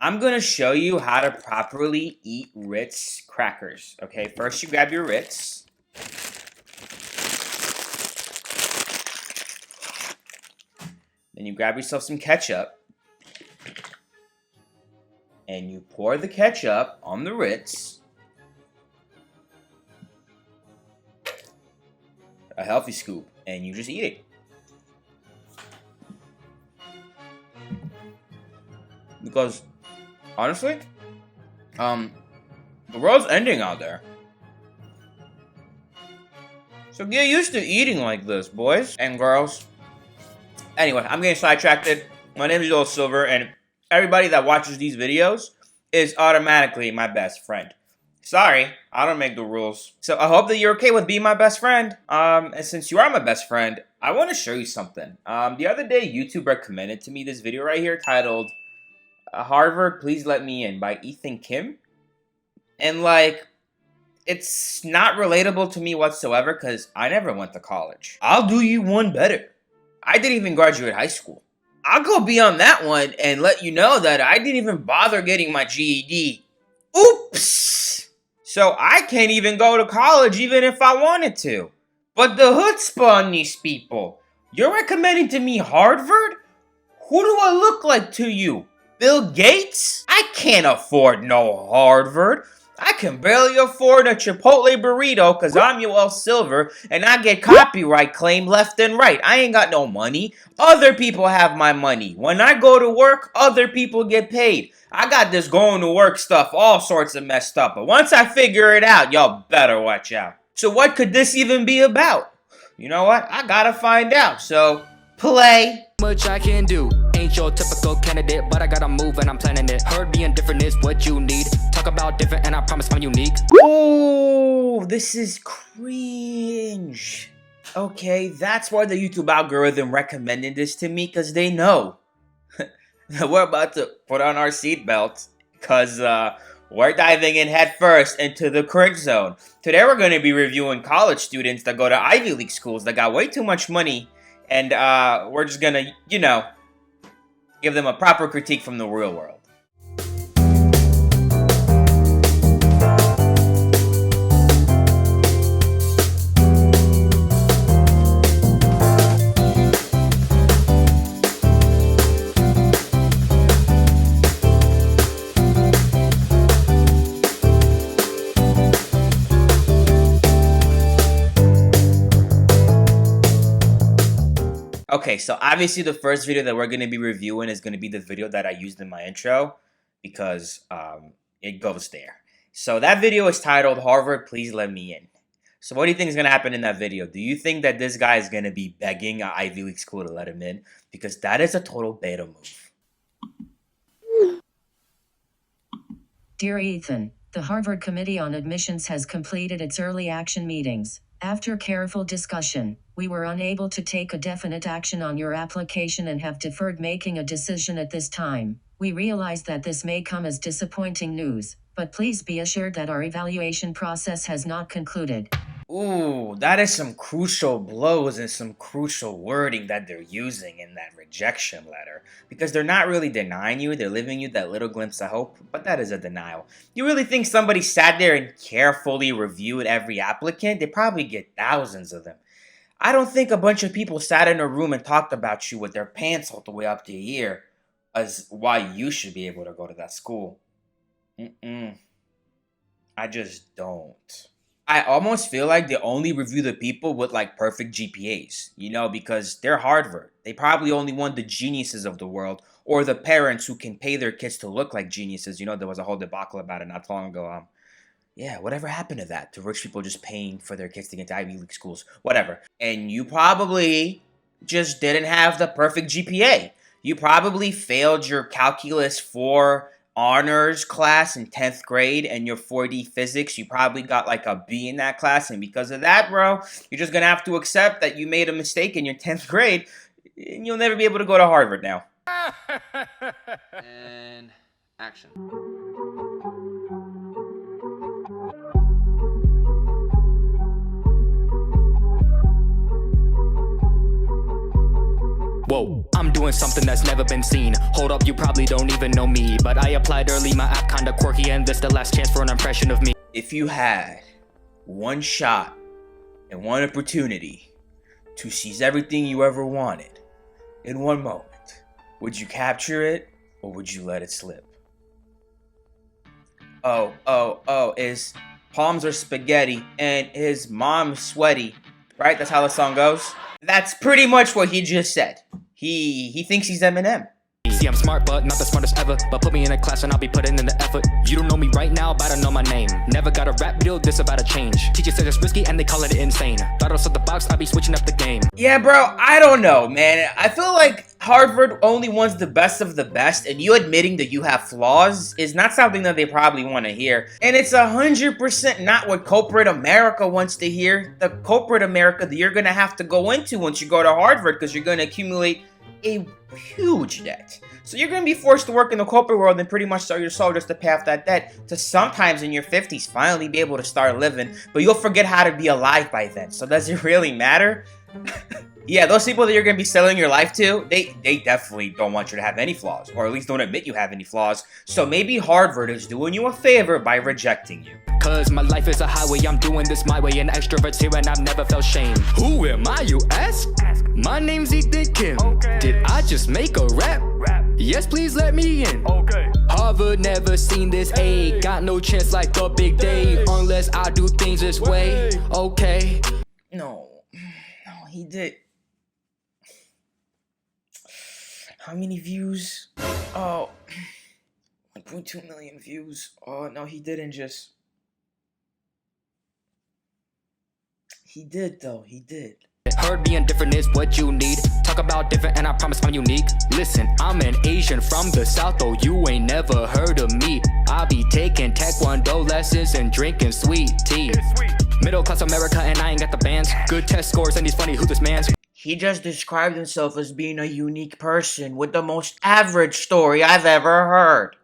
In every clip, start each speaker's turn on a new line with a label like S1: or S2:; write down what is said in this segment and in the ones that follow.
S1: I'm gonna show you how to properly eat Ritz crackers. Okay, first you grab your Ritz. Then you grab yourself some ketchup. And you pour the ketchup on the Ritz. A healthy scoop. And you just eat it. Because, honestly, the world's ending out there. So get used to eating like this, boys and girls. Anyway, I'm getting sidetracked. My name is Yoel Silver, and everybody that watches these videos is automatically my best friend. Sorry, I don't make the rules. So I hope that you're okay with being my best friend. And since you are my best friend, I want to show you something. The other day, YouTube recommended to me this video right here titled Harvard, Please Let Me In by Ethan Kim. And like, it's not relatable to me whatsoever because I never went to college. I'll do you one better. I didn't even graduate high school. I'll go beyond that one and let you know that I didn't even bother getting my GED. Oops! So I can't even go to college even if I wanted to. But the chutzpah on these people. You're recommending to me Harvard? Who do I look like to you? Bill Gates? I can't afford no Harvard. I can barely afford a Chipotle burrito because I'm Yoel Silver and I get copyright claim left and right. I ain't got no money. Other people have my money. When I go to work, other people get paid. I got this going to work stuff all sorts of messed up. But once I figure it out, y'all better watch out. So what could this even be about? You know what? I gotta find out. So, play.
S2: Much I can do. Ain't your typical candidate, but I gotta move and I'm planning it. Heard being different is what you need. Talk about different and I promise I'm unique.
S1: Oh, this is cringe. Okay, that's why the YouTube algorithm recommended this to me, because they know that we're about to put on our seatbelts, because we're diving in head first into the cringe zone. Today we're going to be reviewing college students that go to Ivy League schools that got way too much money, and we're just going to, you know, give them a proper critique from the real world. Okay, so obviously the first video that we're going to be reviewing is going to be the video that I used in my intro because it goes there. So that video is titled Harvard, Please Let Me In. So what do you think is going to happen in that video? Do you think that this guy is going to be begging an Ivy League school to let him in? Because that is a total beta move.
S3: Dear Ethan, the Harvard Committee on Admissions has completed its early action meetings. After careful discussion, we were unable to take a definite action on your application and have deferred making a decision at this time. We realize that this may come as disappointing news, but please be assured that our evaluation process has not concluded.
S1: Ooh, that is some crucial blows and some crucial wording that they're using in that rejection letter. Because they're not really denying you, they're leaving you that little glimpse of hope, but that is a denial. You really think somebody sat there and carefully reviewed every applicant? They probably get thousands of them. I don't think a bunch of people sat in a room and talked about you with their pants all the way up to your ear as why you should be able to go to that school. I just don't. I almost feel like they only review the people with like perfect GPAs, you know, because they're Harvard. They probably only want the geniuses of the world or the parents who can pay their kids to look like geniuses. You know, there was a whole debacle about it not long ago. Yeah, whatever happened to that? To rich people just paying for their kids to get to Ivy League schools, whatever. And you probably just didn't have the perfect GPA. You probably failed your Calculus 4 honors class in 10th grade and your 4D physics. You probably got like a B in that class, and because of that, bro, you're just gonna have to accept that you made a mistake in your 10th grade and you'll never be able to go to Harvard now.
S4: And action.
S2: Whoa. I'm doing something that's never been seen. Hold up, you probably don't even know me, but I applied early, my app kinda quirky, and this the last chance for an impression of me.
S1: If you had one shot and one opportunity to seize everything you ever wanted in one moment, would you capture it or would you let it slip? Oh, his palms are spaghetti and his mom's sweaty, right? That's how the song goes. That's pretty much what he just said. He thinks he's Eminem.
S2: See, I'm smart, but not the smartest ever. But put me in a class and I'll be putting in the effort. You don't know me right now, but I know my name. Never got a rap deal, this about to change. Teachers said it's risky and they call it insane. Thought outside the box, I'll be switching up the game.
S1: Yeah, bro, I don't know, man. I feel like Harvard only wants the best of the best, and you admitting that you have flaws is not something that they probably want to hear. And it's 100% not what corporate America wants to hear. The corporate America that you're going to have to go into once you go to Harvard, because you're going to accumulate a huge debt. So you're going to be forced to work in the corporate world and pretty much sell your soul just to pay off that debt to sometimes in your 50s finally be able to start living, but you'll forget how to be alive by then. So does it really matter? Yeah, those people that you're going to be selling your life to, they definitely don't want you to have any flaws, or at least don't admit you have any flaws. So maybe Harvard is doing you a favor by rejecting you.
S2: Cause my life is a highway, I'm doing this my way. An extrovert's here and I've never felt shame. Who am I, you ask? My name's Ethan Kim. Did I just make a rap? Yes, please let me in. Harvard never seen this A. Got no chance like a big day unless I do things this way. Okay.
S1: No, he did. How many views? Oh, 1.2 million views. Oh, no, he didn't just... He did, though. He did.
S2: Heard being different is what you need. Talk about different and I promise I'm unique. Listen, I'm an Asian from the South, though you ain't never heard of me. I be taking taekwondo lessons and drinking sweet tea. Middle class America and I ain't got the bands. Good test scores and he's funny, who this man's.
S1: He just described himself as being a unique person with the most average story I've ever heard.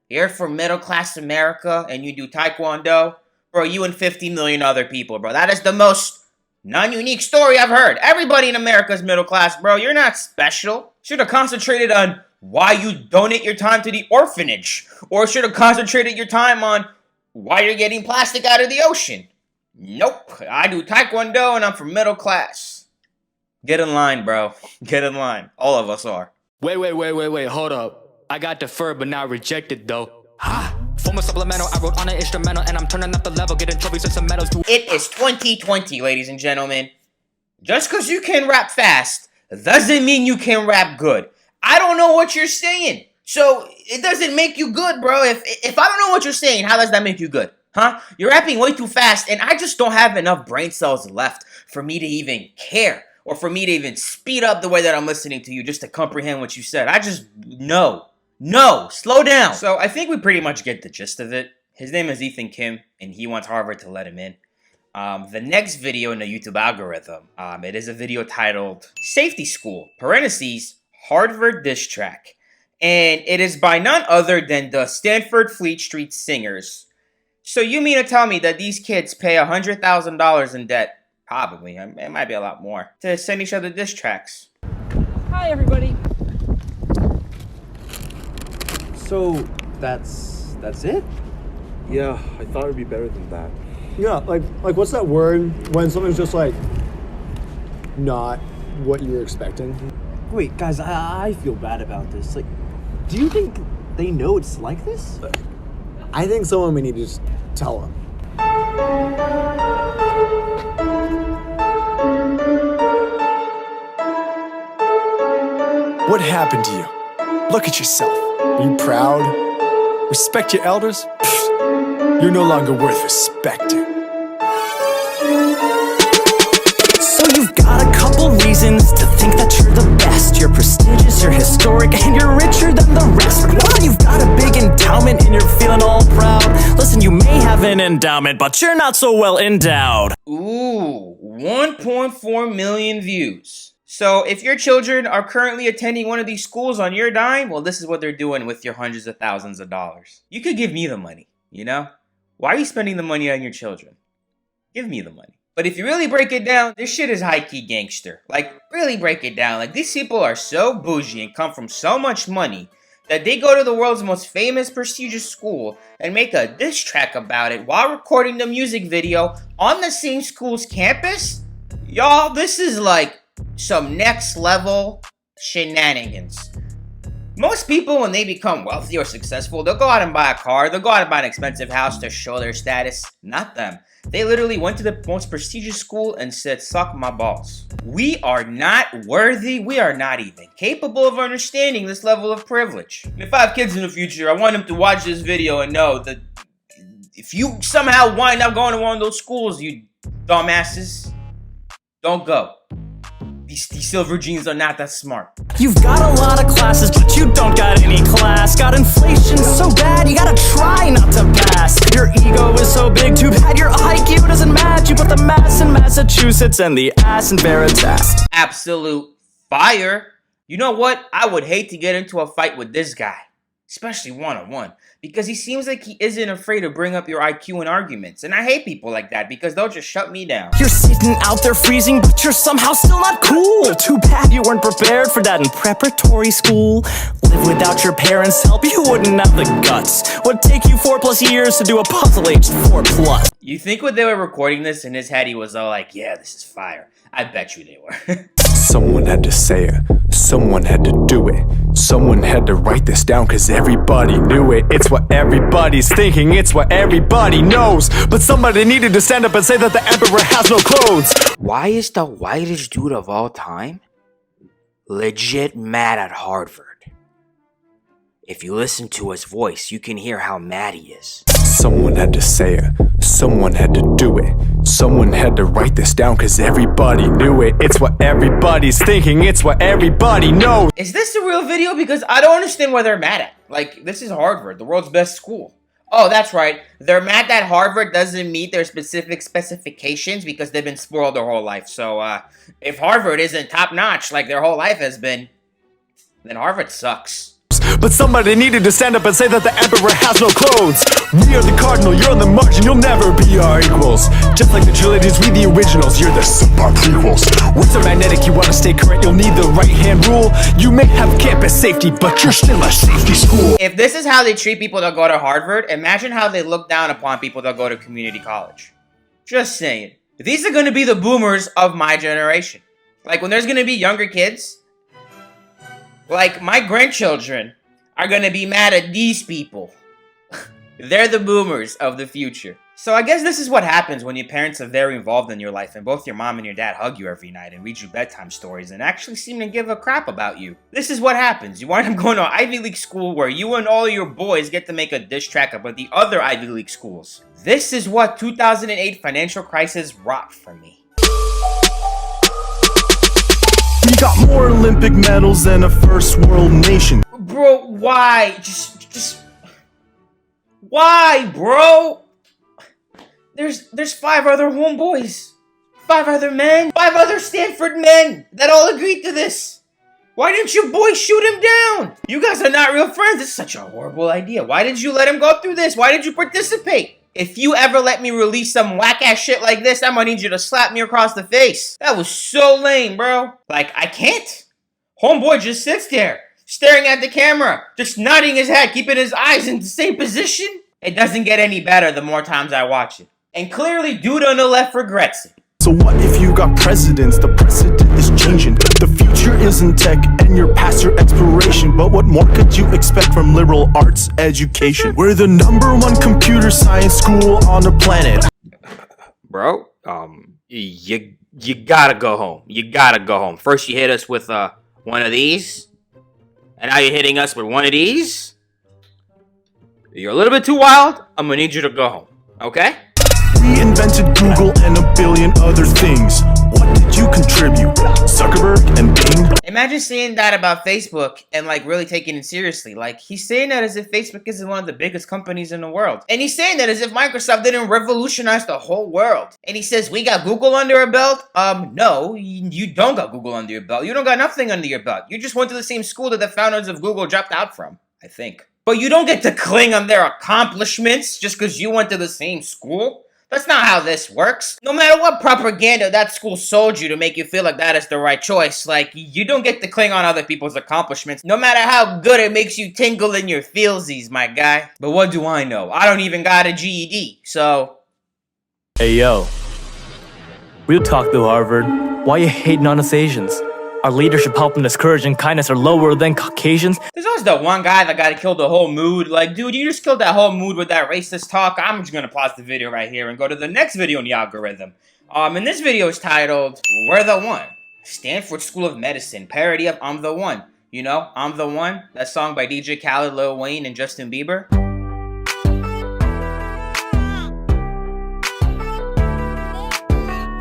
S1: You're from middle class America and you do taekwondo? Bro, you and 50 million other people, bro. That is the most non-unique story I've heard. Everybody in America is middle class, bro. You're not special. Should have concentrated on why you donate your time to the orphanage. Or should have concentrated your time on why you're getting plastic out of the ocean. Nope. I do taekwondo and I'm from middle class. Get in line, bro. Get in line. All of us are.
S2: Wait, hold up. I got deferred but not rejected though. Former supplemental, I wrote on an instrumental and I'm turning up the level, getting trophies and some medals too.
S1: It is 2020, ladies and gentlemen. Just because you can rap fast doesn't mean you can rap good. I don't know what you're saying. So it doesn't make you good, bro. If I don't know what you're saying, how does that make you good? Huh? You're rapping way too fast and I just don't have enough brain cells left for me to even care. Or for me to even speed up the way that I'm listening to you just to comprehend what you said. I just, no, slow down. So I think we pretty much get the gist of it. His name is Ethan Kim, and he wants Harvard to let him in. The next video in the YouTube algorithm, it is a video titled Safety School, parentheses, Harvard Diss Track. And it is by none other than the Stanford Fleet Street Singers. So you mean to tell me that these kids pay $100,000 in debt? Probably. It might be a lot more. To send each other diss tracks.
S4: Hi, everybody.
S5: So, that's it?
S6: Yeah, I thought it'd be better than that.
S5: Yeah, like what's that word when something's just like not what you were expecting?
S6: Wait, guys, I feel bad about this. Like, do you think they know it's like this?
S5: I think someone we need to just tell them.
S7: What happened to you? Look at yourself. Are you proud? Respect your elders? Pfft, you're no longer worth respecting.
S8: So you've got a couple reasons to think that you're the best. You're prestigious, you're historic, and you're richer than the rest. Well, you've got a big endowment and you're feeling all proud. Listen, you may have an endowment, but you're not so well endowed.
S1: Ooh, 1.4 million views. So if your children are currently attending one of these schools on your dime, well, this is what they're doing with your hundreds of thousands of dollars. You could give me the money, you know? Why are you spending the money on your children? Give me the money. But if you really break it down, this shit is high-key gangster. Like, really break it down. Like, these people are so bougie and come from so much money that they go to the world's most famous, prestigious school and make a diss track about it while recording the music video on the same school's campus? Y'all, this is like some next level shenanigans. Most people, when they become wealthy or successful, they'll go out and buy a car, they'll go out and buy an expensive house to show their status. Not them. They literally went to the most prestigious school and said, suck my balls. We are not worthy, we are not even capable of understanding this level of privilege. And if I have kids in the future, I want them to watch this video and know that if you somehow wind up going to one of those schools, you dumbasses, don't go. These silver jeans are not that smart.
S8: You've got a lot of classes, but you don't got any class. Got inflation so bad, you gotta try not to pass. Your ego is so big, too bad your IQ doesn't match. You put the mass in Massachusetts and the ass in Veritas.
S1: Absolute fire. You know what? I would hate to get into a fight with this guy, especially one-on-one, because he seems like he isn't afraid to bring up your IQ in arguments. And I hate people like that because they'll just shut me down.
S8: You're sitting out there freezing, but you're somehow still not cool. Too bad you weren't prepared for that in preparatory school. Live without your parents' help, you wouldn't have the guts. Would take you 4+ years to do a puzzle aged 4+.
S1: You think when they were recording this in his head, he was all like, yeah, this is fire. I bet you they were.
S7: Someone had to say it. Someone had to do it. Someone had to write this down cause everybody knew it. It's what everybody's thinking, it's what everybody knows. But somebody needed to stand up and say that the emperor has no clothes.
S9: Why is the whitest dude of all time legit mad at Harvard? If you listen to his voice, you can hear how mad he is.
S7: Someone had to say it. Someone had to do it. Someone had to write this down cause everybody knew it. It's what everybody's thinking, it's what everybody knows.
S1: Is this a real video? Because I don't understand what they're mad at. Like, this is Harvard, the world's best school. Oh, that's right. They're mad that Harvard doesn't meet their specific specifications because they've been spoiled their whole life. So, if Harvard isn't top-notch like their whole life has been, then Harvard sucks.
S7: But somebody needed to stand up and say that the emperor has no clothes. We are the cardinal, you're on the margin, you'll never be our equals. Just like the trilogies, we the originals, you're the super prequels. Words are magnetic, you wanna stay current, you'll need the right hand rule. You may have campus safety, but you're still a safety school.
S1: If this is how they treat people that go to Harvard, imagine how they look down upon people that go to community college. Just saying. These are gonna be the boomers of my generation. Like, when there's gonna be younger kids, like my grandchildren are gonna be mad at these people. They're the boomers of the future. So I guess this is what happens when your parents are very involved in your life and both your mom and your dad hug you every night and read you bedtime stories and actually seem to give a crap about you. This is what happens. You wind up going to an Ivy League school where you and all your boys get to make a diss track about the other Ivy League schools. This is what 2008 financial crisis wrought for me.
S6: We got more Olympic medals than a first world nation.
S1: Bro, why? Just why, bro? There's 5 other homeboys. 5 other men. 5 other Stanford men that all agreed to this. Why didn't you boys shoot him down? You guys are not real friends. It's such a horrible idea. Why did you let him go through this? Why did you participate? If you ever let me release some whack-ass shit like this, I'm gonna need you to slap me across the face. That was so lame, bro. Like, I can't. Homeboy just sits there, staring at the camera, just nodding his head, keeping his eyes in the same position. It doesn't get any better the more times I watch it. And clearly, dude on the left regrets it.
S6: So what if you got presidents? The precedent is changing. The future isn't tech and you're past your expiration. But what more could you expect from liberal arts education? We're the #1 computer science school on the planet.
S1: Bro, you gotta go home. You gotta go home. First you hit us with one of these, and now you're hitting us with one of these. You're a little bit too wild. I'm gonna need you to go home, okay?
S6: We invented Google and a billion other things. What did you contribute? Zuckerberg and Bing?
S1: Imagine saying that about Facebook and like really taking it seriously. Like, he's saying that as if Facebook isn't one of the biggest companies in the world. And he's saying that as if Microsoft didn't revolutionize the whole world. And he says, we got Google under our belt? No, you don't got Google under your belt. You don't got nothing under your belt. You just went to the same school that the founders of Google dropped out from, I think. But you don't get to cling on their accomplishments just because you went to the same school. That's not how this works. No matter what propaganda that school sold you to make you feel like that is the right choice, like, you don't get to cling on other people's accomplishments, no matter how good it makes you tingle in your feelsies, my guy. But what do I know? I don't even got a GED, so...
S7: Hey yo, real talk though, Harvard. Why you hating on us Asians? Our leadership, helpingness, courage, and kindness are lower than Caucasians.
S1: There's always that one guy that gotta kill the whole mood. Like, dude, you just killed that whole mood with that racist talk. I'm just gonna pause the video right here and go to the next video in the algorithm. And this video is titled, We're the One. Stanford School of Medicine, parody of I'm the One. You know, I'm the One, that song by DJ Khaled, Lil Wayne, and Justin Bieber.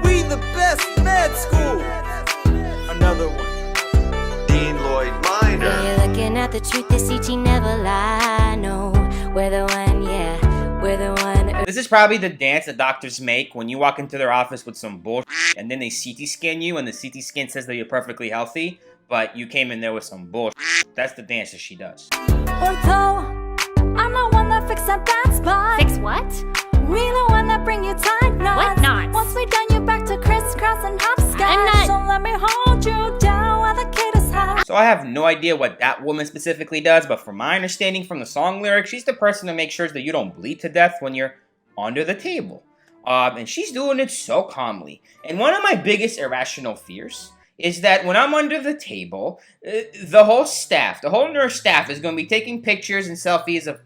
S10: We the best med school. Another one. Dean Lloyd Minor.
S11: When you're looking at the truth, this teaching never lie. No, we're the one, yeah, we're the one.
S1: This is probably the dance that doctors make when you walk into their office with some bullshit and then they CT scan you and the CT scan says that you're perfectly healthy, but you came in there with some bullshit. That's the dance that she does.
S11: Ortho, I'm the one that fixed that bad spot. Fix what? We the one that bring you tight knots. What knots? Once we done you back to crisscross and hopscotch. So let me hold you down while the kid is hot.
S1: So I have no idea what that woman specifically does, but from my understanding from the song lyrics, she's the person that makes sure that you don't bleed to death when you're under the table. And she's doing it so calmly. And one of my biggest irrational fears is that when I'm under the table, the whole staff, the whole nurse staff is going to be taking pictures and selfies of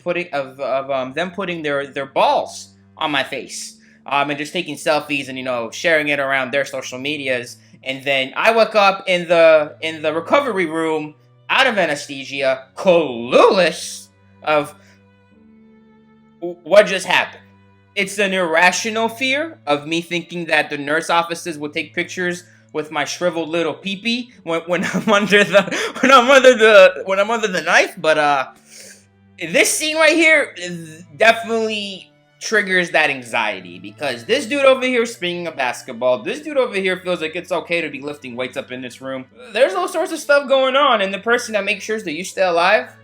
S1: them putting their balls on my face. And just taking selfies and, you know, sharing it around their social medias. And then I woke up in the recovery room, out of anesthesia, clueless of what just happened. It's an irrational fear of me thinking that the nurse offices will take pictures with my shriveled little peepee when I'm under the knife. But this scene right here definitely triggers that anxiety, because this dude over here is swinging a basketball. This dude over here feels like it's okay to be lifting weights up in this room. There's all sorts of stuff going on, and the person that makes sure that you stay alive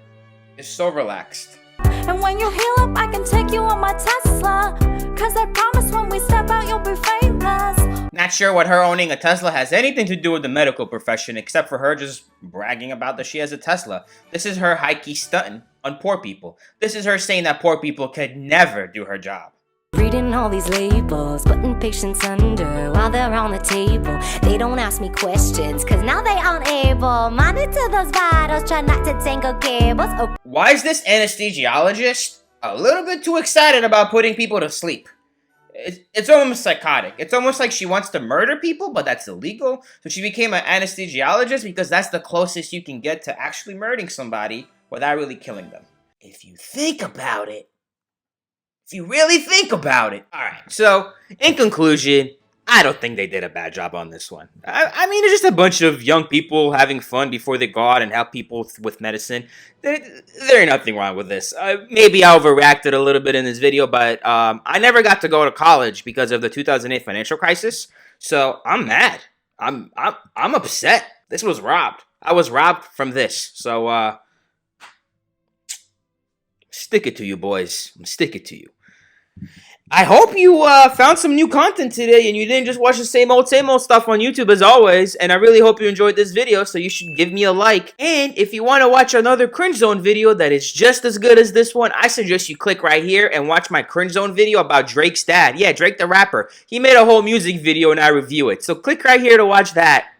S1: is so relaxed.
S11: And when you heal up, I can take you on my Tesla. Cause I promise when we step out, you'll be famous.
S1: Not sure what her owning a Tesla has anything to do with the medical profession, except for her just bragging about that she has a Tesla. This is her high-key stunting on poor people. This is her saying that poor people could never do her job.
S11: Reading all these labels, putting patients under while they're on the table. They don't ask me questions, cause now they aren't able. Monitor those vitals, try not to tangle cables. Oh.
S1: Why is this anesthesiologist a little bit too excited about putting people to sleep? It's almost psychotic. It's almost like she wants to murder people, but that's illegal. So she became an anesthesiologist because that's the closest you can get to actually murdering somebody without really killing them. If you think about it. If you really think about it. Alright, so, in conclusion, I don't think they did a bad job on this one. I mean, it's just a bunch of young people having fun before they go out and help people with medicine. There ain't nothing wrong with this. Maybe I overreacted a little bit in this video, but I never got to go to college because of the 2008 financial crisis. So, I'm mad. I'm upset. This was robbed. I was robbed from this. So, stick it to you, boys. Stick it to you. I hope you found some new content today and you didn't just watch the same old stuff on YouTube as always. And I really hope you enjoyed this video, so you should give me a like. And if you want to watch another Cringe Zone video that is just as good as this one, I suggest you click right here and watch my Cringe Zone video about Drake's dad. Yeah, Drake the rapper. He made a whole music video and I review it. So click right here to watch that.